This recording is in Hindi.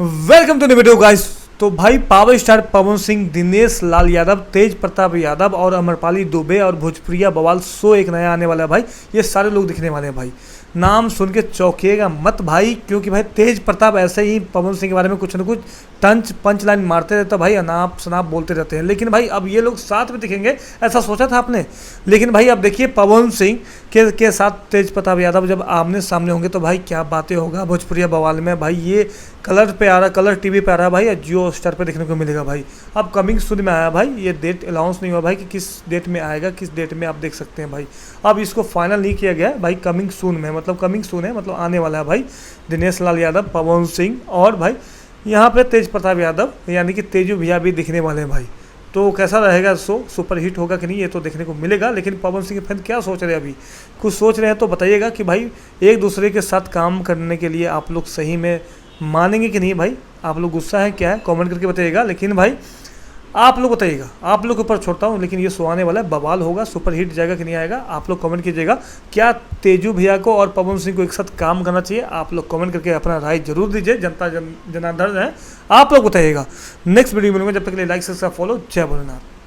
Welcome to the video guys. तो भाई पावर स्टार पवन सिंह, दिनेश लाल यादव, तेज प्रताप यादव और अमरपाली दुबे और भोजपुरिया बवाल शो एक नया आने वाला है भाई। ये सारे लोग दिखने वाले हैं भाई। नाम सुन के चौंकिएगा मत भाई, क्योंकि भाई तेज प्रताप ऐसे ही पवन सिंह के बारे में कुछ ना कुछ पंच लाइन मारते रहते भाई, अनाप शनाप बोलते रहते हैं। लेकिन भाई अब ये लोग साथ में दिखेंगे, ऐसा सोचा था आपने? लेकिन भाई अब देखिए पवन सिंह के साथ तेज प्रताप यादव जब आमने सामने होंगे तो भाई क्या बातें होगा भोजपुरिया बवाल में भाई। ये कलर पे आ रहा, कलर टीवी पे आ रहा है भाई, या जियो स्टार पे देखने को मिलेगा भाई। अब कमिंग सून में आया भाई, ये डेट अनाउंस नहीं हुआ भाई कि किस डेट में आएगा, किस डेट में आप देख सकते हैं भाई। अब इसको फाइनल नहीं किया गया है भाई, कमिंग सून में, मतलब कमिंग सून है मतलब आने वाला है भाई। दिनेश लाल यादव, पवन सिंह और भाई यहाँ पे तेज प्रताप यादव यानी कि तेजू भैया भी दिखने वाले हैं भाई। तो कैसा रहेगा शो, सुपर हिट होगा कि नहीं, ये तो देखने को मिलेगा। लेकिन पवन सिंह के फैन क्या सोच रहे हैं, अभी कुछ सोच रहे हैं तो बताइएगा कि भाई एक दूसरे के साथ काम करने के लिए आप लोग सही में मानेंगे कि नहीं भाई। आप लोग गुस्सा है क्या है, कमेंट करके बताइएगा। लेकिन भाई आप लोग बताइएगा, आप लोग के ऊपर छोड़ता हूँ। लेकिन ये शो आने वाला है, बवाल होगा, सुपर हिट जाएगा कि नहीं आएगा, आप लोग कमेंट कीजिएगा। क्या तेजू भैया को और पवन सिंह को एक साथ काम करना चाहिए? आप लोग कमेंट करके अपना राय जरूर दीजिए। जनता जनार्दन है, आप लोग बताइएगा। नेक्स्ट वीडियो में मिलूंगा, जब तक के लिए लाइक सब्सक्राइब फॉलो। जय भोलेनाथ।